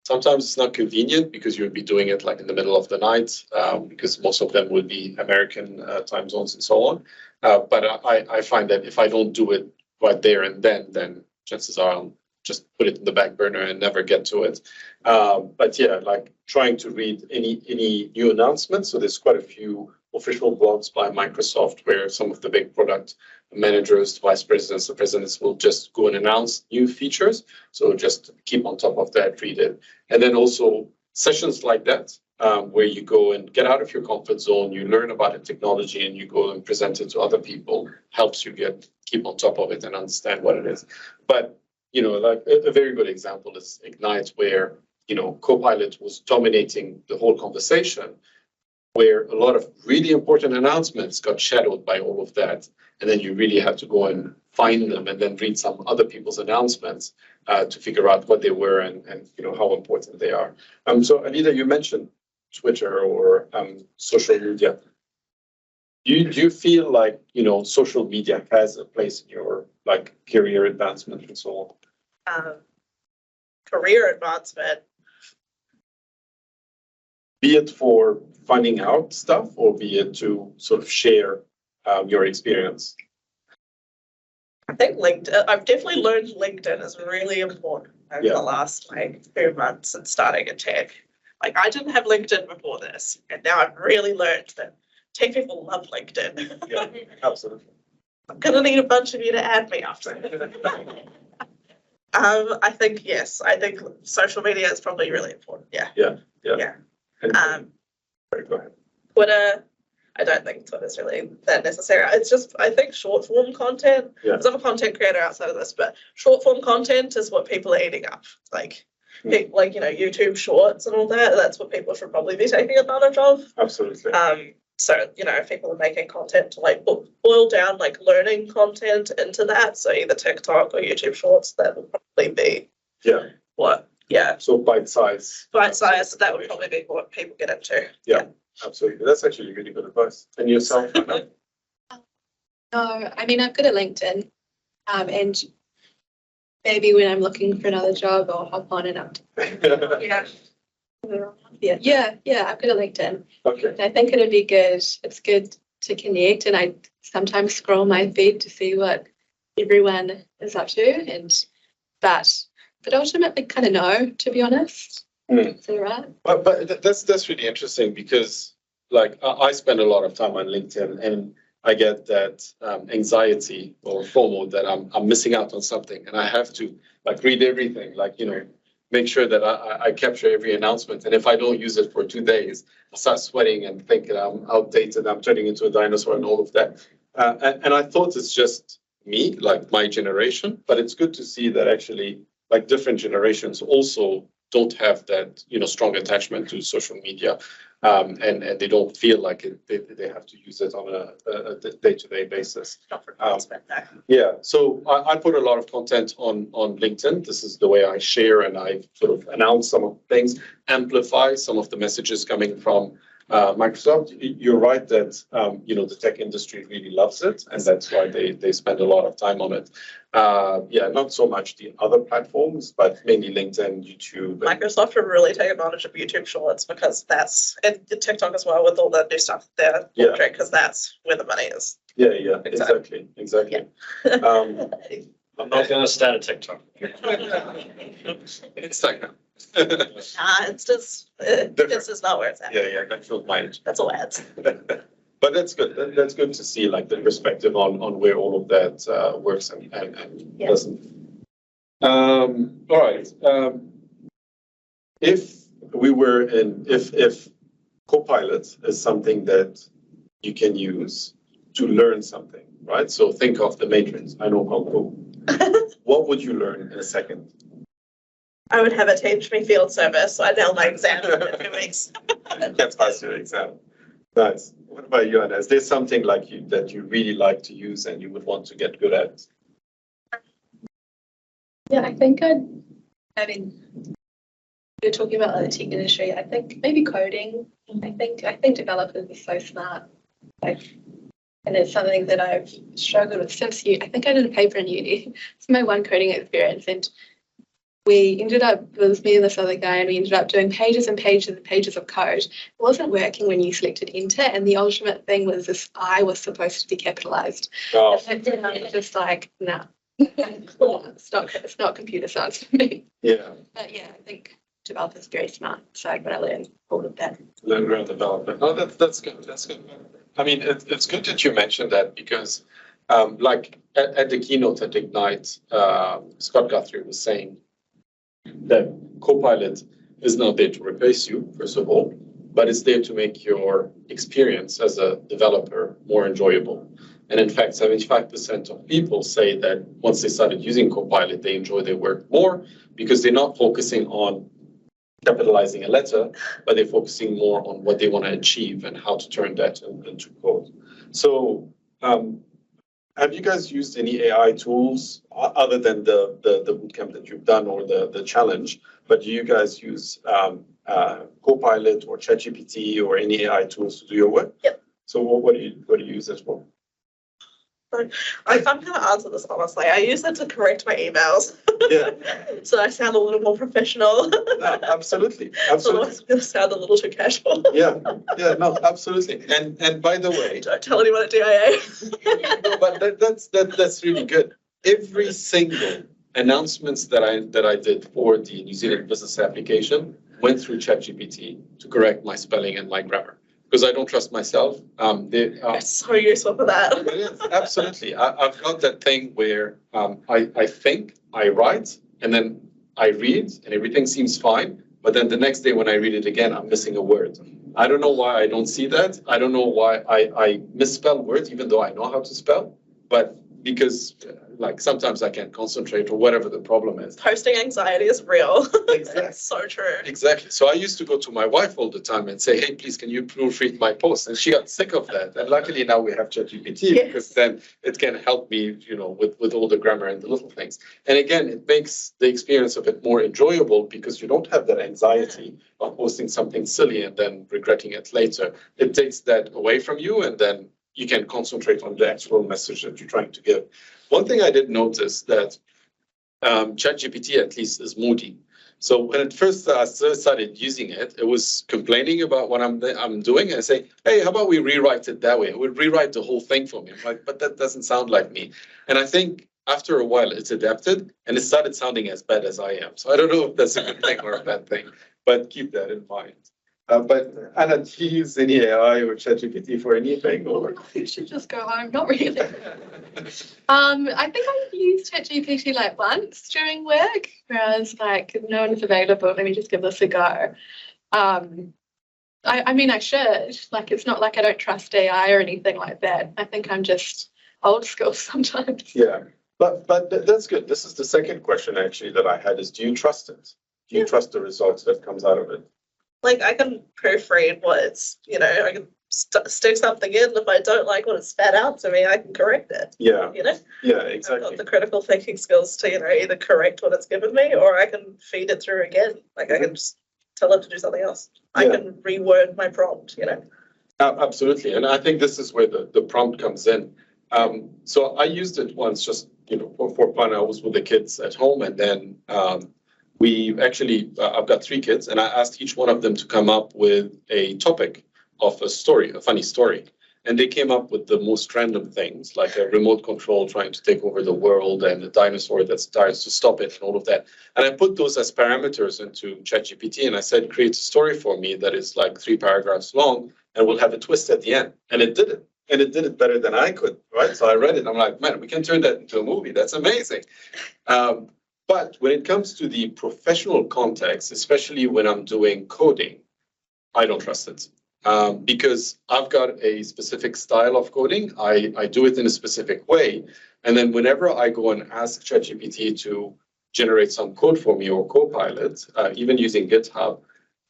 A: Sometimes it's not convenient because you'll be doing it like in the middle of the night, because most of them will be American time zones and so on. But I find that if I don't do it right there and then chances are I'll just put it in the back burner and never get to it. But yeah, like trying to read any new announcements. So there's quite a few official blogs by Microsoft where some of the big product managers, vice presidents, the presidents will just go and announce new features. So just keep on top of that, read it. And then also sessions like that, where you go and get out of your comfort zone, you learn about the technology and you go and present it to other people, helps you keep on top of it and understand what it is. But, like a very good example is Ignite, where, Copilot was dominating the whole conversation, where a lot of really important announcements got shadowed by all of that. And then you really have to go and find them and then read some other people's announcements to figure out what they were and how important they are. So Aleeda, you mentioned Twitter or social media. Do you feel like, social media has a place in your like career advancement and so on?
B: Career advancement.
A: Be it for finding out stuff or be it to sort of share your experience?
B: I think LinkedIn, I've definitely learned LinkedIn is really important over
A: Yeah.
B: the last few months and starting in tech. Like I didn't have LinkedIn before this, and now I've really learned that tech people love LinkedIn.
A: Yeah, absolutely.
B: I'm gonna need a bunch of you to add me after. I think yes. I think social media is probably really important. Yeah.
A: Yeah. And, sorry, go ahead.
B: Twitter, I don't think Twitter's really that necessary. It's just I think short form content.
A: Yeah.
B: Because I'm a content creator outside of this, but short form content is what people are eating up. Like YouTube Shorts and all that. That's what people should probably be taking advantage of.
A: Absolutely.
B: So if people are making content to like boil down like learning content into that, so either TikTok or YouTube Shorts, that would probably be what
A: So bite size.
B: that would probably be what people get into.
A: Yeah, absolutely. That's actually really good advice. And yourself, Anna?
C: No, I mean, I've got a LinkedIn, and maybe when I'm looking for another job, I'll hop on and up.
B: Yeah.
C: Yeah, I've got a LinkedIn.
A: Okay.
C: I think it'd be good. It's good to connect, and I sometimes scroll my feed to see what everyone is up to, but ultimately kind of no, to be honest. Is that right?
A: But that's really interesting because like I spend a lot of time on LinkedIn and I get that anxiety or FOMO that I'm missing out on something and I have to like read everything, like, make sure that I capture every announcement. And if I don't use it for 2 days, I start sweating and thinking I'm outdated, I'm turning into a dinosaur and all of that. And I thought it's just me, like my generation, but it's good to see that actually like different generations also don't have that, strong attachment to social media. And they don't feel like they have to use it on a day-to-day basis. Yeah, so I put a lot of content on LinkedIn. This is the way I share and I sort of announce some of the things, amplify some of the messages coming from Microsoft. You're right that, the tech industry really loves it and that's why they spend a lot of time on it. Not so much the other platforms, but mainly LinkedIn, YouTube.
B: Microsoft would really take advantage of YouTube Shorts because and TikTok as well with all the new stuff there. Because that's where the money is.
A: Yeah, exactly.
D: I'm not going to start a TikTok.
A: Instagram.
B: It's just not where it's at.
A: Yeah, that's not mine.
B: That's all ads.
A: But that's good. That's good to see, like the perspective on where all of that works and doesn't. All right. If Copilot is something that you can use to learn something, right? So think of the Matrix. I know Kung Fu. What would you learn in a second?
B: I would have it teach me field service, so I nailed my exam in 2 weeks.
A: Can't pass your exam. Nice. What about you, Anna? Is there something like that you really like to use and you would want to get good at?
C: Yeah, I think you're talking about like the tech industry. I think maybe coding. I think developers are so smart. And it's something that I've struggled with since I think I did a paper in uni. It's my one coding experience, and it was me and this other guy, and we ended up doing pages and pages and pages of code. It wasn't working when you selected enter, and the ultimate thing was this I was supposed to be capitalized.
A: Oh.
C: And it's just like, no. It's not computer science for me.
A: Yeah.
C: But yeah, I think developers are very smart, so I'm going to learn all of that.
A: Learn around development. No, that's good. That's good. I mean, it's good that you mentioned that because, like at the keynote at Ignite, Scott Guthrie was saying that Copilot is not there to replace you, first of all, but it's there to make your experience as a developer more enjoyable. And in fact, 75% of people say that once they started using Copilot, they enjoy their work more because they're not focusing on capitalizing a letter, but they're focusing more on what they want to achieve and how to turn that into code. So have you guys used any AI tools other than the bootcamp that you've done or the challenge? But do you guys use Copilot or ChatGPT or any AI tools to do your work?
B: Yep.
A: So what do you use it for?
B: I'm going to answer this honestly. I use it to correct my emails.
A: Yeah.
B: So I sound a little more professional.
A: No, absolutely.
B: Otherwise, I'm going to sound a little too casual.
A: Yeah, no, absolutely. And by the way,
B: Don't tell anyone at DIA.
A: no, but that's really good. Every single announcements that I did for the New Zealand business application went through ChatGPT to correct my spelling and my grammar because I don't trust myself.
B: It's so useful for that.
A: It is, absolutely. I've got that thing where I think, I write, and then I read, and everything seems fine. But then the next day when I read it again, I'm missing a word. I don't know why I don't see that. I don't know why I misspell words, even though I know how to spell. But because like sometimes I can't concentrate or whatever the problem is.
B: Posting anxiety is real.
A: Exactly.
B: It's so true.
A: Exactly. So I used to go to my wife all the time and say, hey, please, can you proofread my post? And she got sick of that. And luckily now we have ChatGPT
B: Yes.
A: because then it can help me, with all the grammar and the little things. And again, it makes the experience a bit more enjoyable because you don't have that anxiety of posting something silly and then regretting it later. It takes that away from you and then you can concentrate on the actual message that you're trying to give. One thing I did notice that ChatGPT at least is moody. So when it first started using it, it was complaining about what I'm doing and I say, hey, how about we rewrite it that way? It would rewrite the whole thing for me. I'm like, but that doesn't sound like me. And I think after a while it's adapted and it started sounding as bad as I am. So I don't know if that's a good thing or a bad thing, but keep that in mind. But Anna, do you use any AI or ChatGPT for anything? Or
C: You should just go home. Not really. I think I've used ChatGPT like once during work, whereas like no one's available. Let me just give this a go. I mean, I should. Like, it's not like I don't trust AI or anything like that. I think I'm just old school sometimes.
A: yeah, but that's good. This is the second question actually that I had is, do you trust it? Do you trust the results that comes out of it?
B: Like I can proofread what it's, I can stick something in. If I don't like what it's spat out to me, I can correct it.
A: Yeah,
B: Yeah,
A: yeah,
B: I've
A: exactly.
B: got the critical thinking skills to, either correct what it's given me or I can feed it through again. Like I can just tell it to do something else. I
A: Yeah.
B: can reword my prompt,
A: Absolutely, and I think this is where the prompt comes in. So I used it once, just for fun. I was with the kids at home, and then we actually I've got 3 kids, and I asked each one of them to come up with a topic of a story, a funny story, and they came up with the most random things, like a remote control trying to take over the world, and a dinosaur that tries to stop it, and all of that. And I put those as parameters into ChatGPT, and I said, create a story for me that is like 3 paragraphs long, and we'll have a twist at the end. And it did it. And it did it better than I could, right? So I read it. I'm like, man, we can turn that into a movie. That's amazing. But when it comes to the professional context, especially when I'm doing coding, I don't trust it. Because I've got a specific style of coding. I do it in a specific way. And then whenever I go and ask ChatGPT to generate some code for me or Copilot, even using GitHub,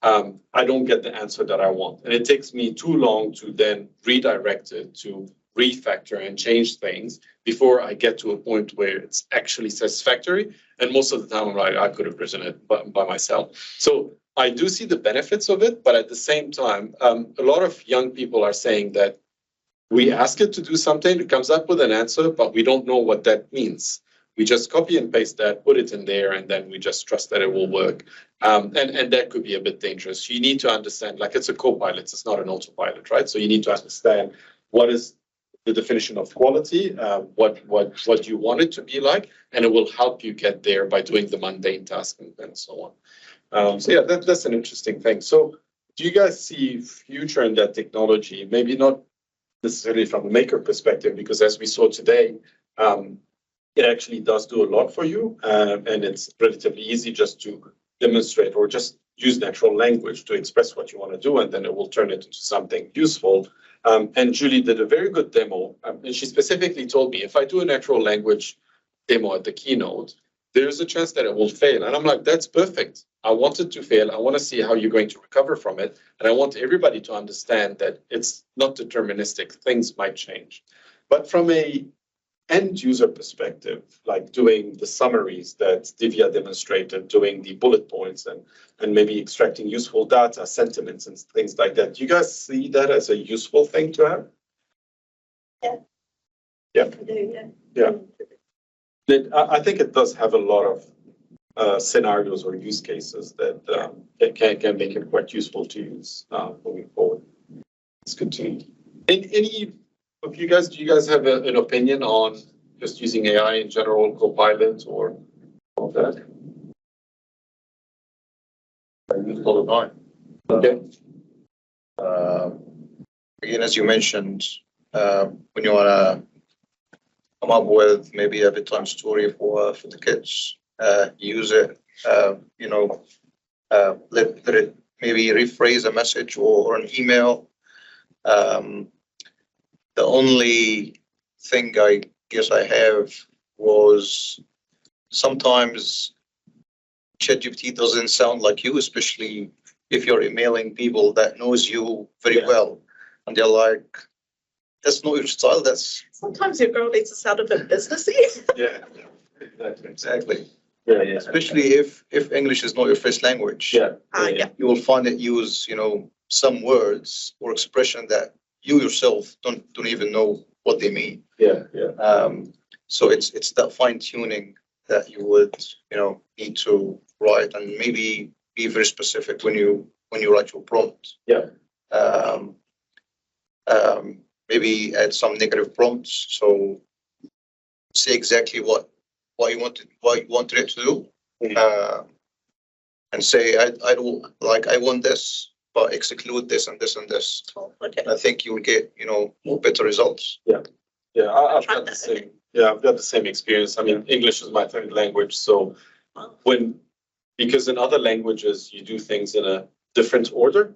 A: I don't get the answer that I want. And it takes me too long to then redirect it to refactor and change things before I get to a point where it's actually satisfactory. And most of the time I'm like, I could have written it by myself. So I do see the benefits of it, but at the same time, a lot of young people are saying that we ask it to do something, it comes up with an answer, but we don't know what that means. We just copy and paste that, put it in there, and then we just trust that it will work. And that could be a bit dangerous. You need to understand, like it's a co-pilot, it's not an autopilot, right? So you need to understand what is the definition of quality, what you want it to be like, and it will help you get there by doing the mundane task and so on. So yeah, that's an interesting thing. So do you guys see future in that technology? Maybe not necessarily from a maker perspective, because as we saw today, it actually does do a lot for you, and it's relatively easy just to demonstrate or just use natural language to express what you want to do, and then it will turn it into something useful. And Julie did a very good demo, and she specifically told me, if I do a natural language demo at the keynote, there's a chance that it will fail. And I'm like, that's perfect. I want it to fail. I want to see how you're going to recover from it. And I want everybody to understand that it's not deterministic. Things might change. But from a end user perspective, like doing the summaries that Divya demonstrated, doing the bullet points and maybe extracting useful data, sentiments and things like that. Do you guys see that as a useful thing to have? Yeah. Yeah. I think it does have a lot of scenarios or use cases that can make it quite useful to use moving forward. It's good to know. Any of you guys, do you guys have an opinion on just using AI in general, Copilot or all that?
E: I use it all the time.
A: Okay.
E: Again, as you mentioned, when you want to come up with maybe a bedtime story for the kids, use it. Let it maybe rephrase a message or an email. The only thing I guess I have was sometimes ChatGPT doesn't sound like you, especially if you're emailing people that knows you very well, and they're like, "That's not your style." That's
B: Sometimes your girl needs to sound a bit businessy.
A: Yeah.
E: exactly.
A: Yeah.
E: Especially if English is not your first language.
A: Yeah.
B: Yeah.
E: You will find it use some words or expression that you yourself don't even know what they mean.
A: Yeah. Yeah.
E: So it's that fine tuning that you would need to write, and maybe be very specific when you write your prompt.
A: Yeah.
E: Maybe add some negative prompts. So say exactly what you wanted it to do, and say I don't like, I want this, but exclude this and this and this.
B: Oh, okay.
E: I think you will get better results.
A: Yeah, I've got the same. Yeah, I've got the same experience. I mean, English is my third language, so because in other languages you do things in a different order,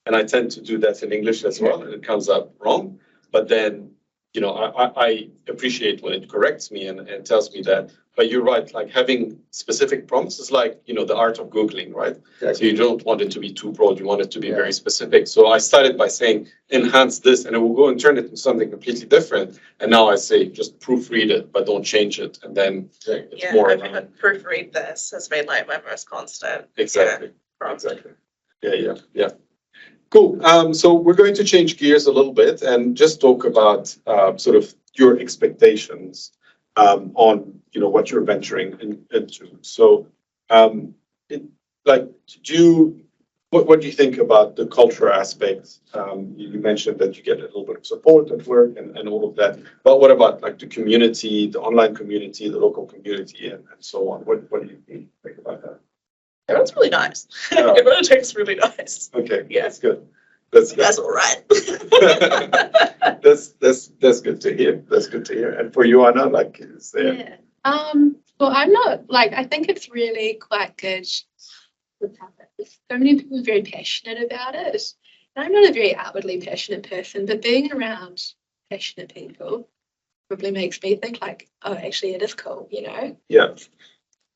A: and I tend to do that in English as well, and it comes out wrong. But then, I appreciate when it corrects me and tells me that. But you're right, like having specific prompts is like, the art of Googling, right?
E: Exactly.
A: So you don't want it to be too broad, you want it to be very specific. So I started by saying, enhance this, and it will go and turn it into something completely different. And now I say, just proofread it, but don't change it. And then it's more.
B: I've heard proofread this has been like my most constant.
A: Exactly.
B: Prompt.
A: Exactly. Yeah. Cool. So we're going to change gears a little bit and just talk about sort of your expectations on what you're venturing into. So, what do you think about the cultural aspects? You mentioned that you get a little bit of support at work and all of that. But what about like the community, the online community, the local community, and so on? What do you think about that?
B: Everyone's really nice.
A: Yeah.
B: Everyone takes really nice.
A: Okay,
B: Yeah.
A: that's good. That's
B: That's all right.
A: that's good to hear. That's good to hear. And for you, Anna, like, is there?
C: Yeah. Well, I'm not I think it's really quite good with how there's so many people are very passionate about it. And I'm not a very outwardly passionate person, but being around passionate people probably makes me think like, oh, actually it is cool,
A: Yeah.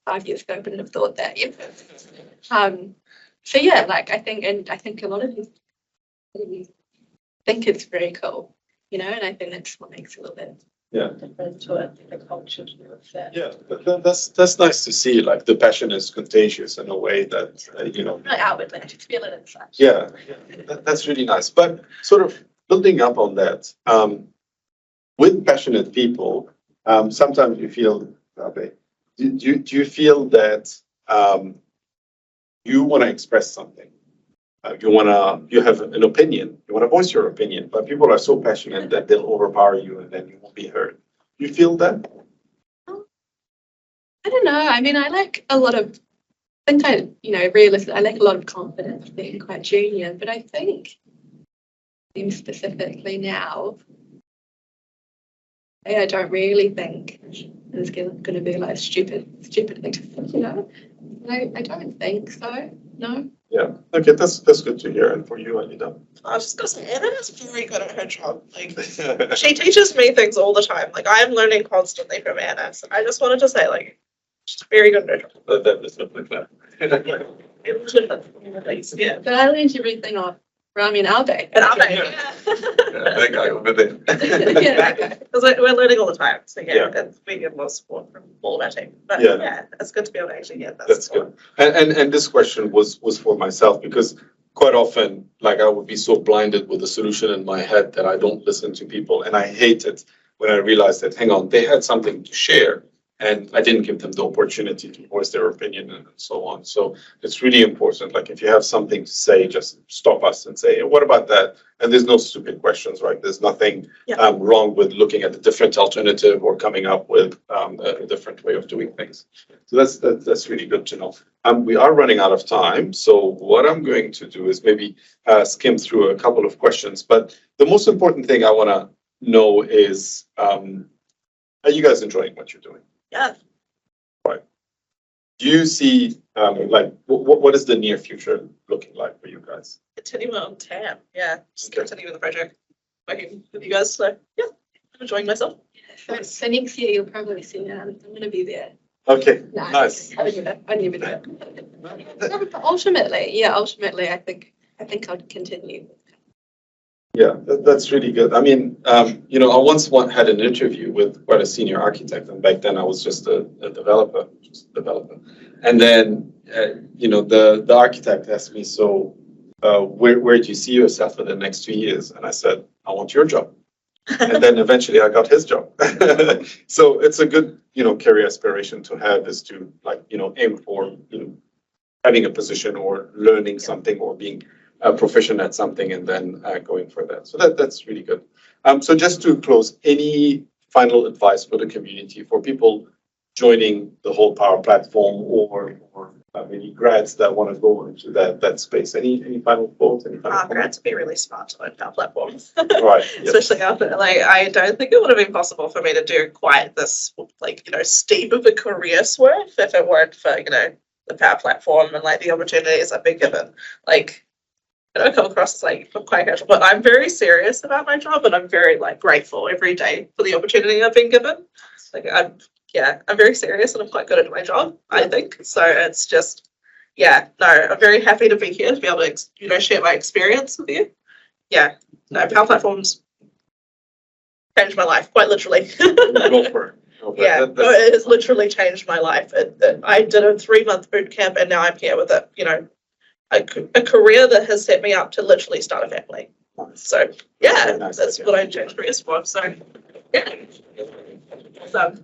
C: 5 years ago I wouldn't have thought that. So yeah, I think a lot of you think it's very cool, and I think that's what makes it a little bit different to a culture to do with that.
A: Yeah, that's nice to see. Like the passion is contagious in a way that
C: Not outwardly, I just feel it inside.
A: Yeah, that's really nice. But sort of building up on that, with passionate people, sometimes you feel, do you feel that you want to express something? You have an opinion, you want to voice your opinion, but people are so passionate that they'll overpower you and then you won't be heard. You feel that?
C: I don't know. I mean, I like a lot of, realistic. I like a lot of confidence being quite junior, but I think specifically now, I don't really think it's going to be like stupid thing to say, I don't think so. No.
A: Yeah. Okay, that's good to hear. And for you, Aleeda?
B: I was just gonna say, Anna is very good at her job. Like, she teaches me things all the time. Like, I am learning constantly from Anna. So I just wanted to say, like, she's very good at her job.
A: That is not like that.
B: Yeah.
C: But I learned everything off Rami and Aleeda.
B: And our
A: Yeah.
B: yeah.
A: That guy over there.
C: Yeah, okay.
B: Because we're learning all the time. So
A: Yeah.
B: and we get more support from all of our team. But
A: Yeah.
B: yeah, it's good to be able to actually get that
A: That's
B: support.
A: good. And this question was for myself because quite often, like I would be so blinded with the solution in my head that I don't listen to people. And I hate it when I realize that, hang on, they had something to share and I didn't give them the opportunity to voice their opinion and so on. So it's really important. Like if you have something to say, just stop us and say, hey, what about that? And there's no stupid questions, right? There's nothing
B: Yeah.
A: wrong with looking at a different alternative or coming up with a different way of doing things. So that's really good to know. We are running out of time. So what I'm going to do is maybe skim through a couple of questions. But the most important thing I want to know is, are you guys enjoying what you're doing?
B: Yeah.
A: Do you see, like, what is the near future looking like for you guys?
B: Continue on TAM. Yeah. Just
A: Okay.
B: continue with the project. Working with you guys. So yeah, I'm enjoying myself.
C: So next year you'll probably see me. I'm going to be there.
A: Okay,
C: No,
A: nice.
C: I would never. I never do it. No, but ultimately, I think I'd continue.
A: Yeah, that's really good. I mean, you know, I once had an interview with quite a senior architect, and back then I was just a developer, And then, you know, the architect asked me, so where do you see yourself for the next 2 years? And I said, I want your job. And then eventually I got his job. So it's a good, you know, career aspiration to have, is to, like, you know, aim for, you know, having a position or learning something or being proficient at something and then going for that. So that's really good. So just to close, any final advice for the community, for people joining the whole Power Platform or maybe grads that want to go into that space? Any final thoughts? Any final
B: Grads
A: comments?
B: would be really smart to learn our platforms.
A: Right. Yes.
B: Especially after, like, I don't think it would have been possible for me to do quite this, like, you know, steep of a career swerve if it weren't for, you know, the Power Platform and like the opportunities I've been given. Like, I don't come across as like quite casual, but I'm very serious about my job and I'm very like grateful every day for the opportunity I've been given. Like I'm very serious and I'm quite good at my job, I think. So it's just, yeah, no, I'm very happy to be here to be able to, you know, share my experience with you. Yeah, no, Power Platforms changed my life, quite literally.
A: Go for it. Go for it.
B: Yeah,
A: That-
B: no,
A: that's-
B: it has literally changed my life. I did a 3-month boot camp and now I'm here with it, you know, a career that has set me up to literally start a family. So yeah,
A: Very nice
B: that's
A: idea.
B: what I changed careers for. So yeah. So,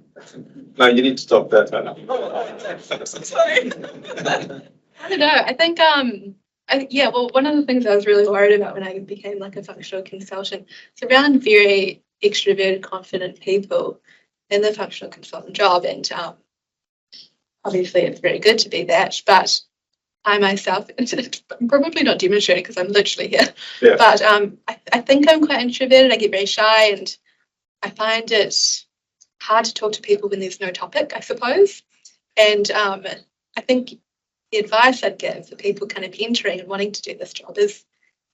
A: No, you need to stop that, Hannah.
B: sorry.
C: I don't know. I think well, one of the things I was really worried about when I became like a functional consultant, it's around very extroverted, confident people in the functional consultant job, and obviously it's very good to be that, but I myself, I'm probably not demonstrating because I'm literally here,
A: Yeah.
C: but I think I'm quite introverted. I get very shy and I find it hard to talk to people when there's no topic, I suppose. And I think the advice I'd give for people kind of entering and wanting to do this job is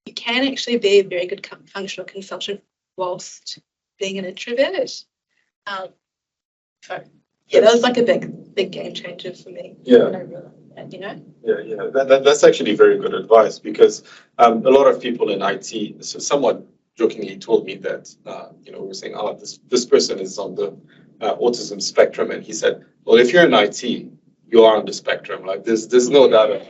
C: you can actually be a very good functional consultant whilst being an introvert. So yeah, that was like a big game changer for me.
A: Yeah.
C: When I realized that, you know.
A: Yeah. That's actually very good advice because a lot of people in IT, so somewhat jokingly told me that, you know, we were saying, oh, this person is on the autism spectrum. And he said, well, if you're in IT, you are on the spectrum. Like there's no doubt.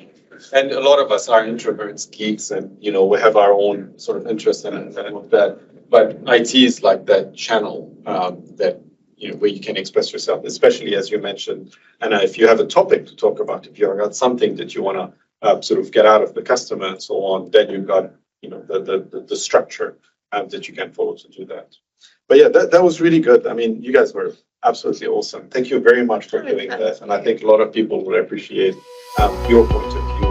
A: And a lot of us are introverts, geeks, and, you know, we have our own sort of interest in that. But IT is like that channel that, you know, where you can express yourself, especially as you mentioned. And if you have a topic to talk about, if you've got something that you want to sort of get out of the customer and so on, then you've got, you know, the structure that you can follow to do that. But yeah, that was really good. I mean, you guys were absolutely awesome. Thank you very much for doing that. And I think a lot of people will appreciate your point of view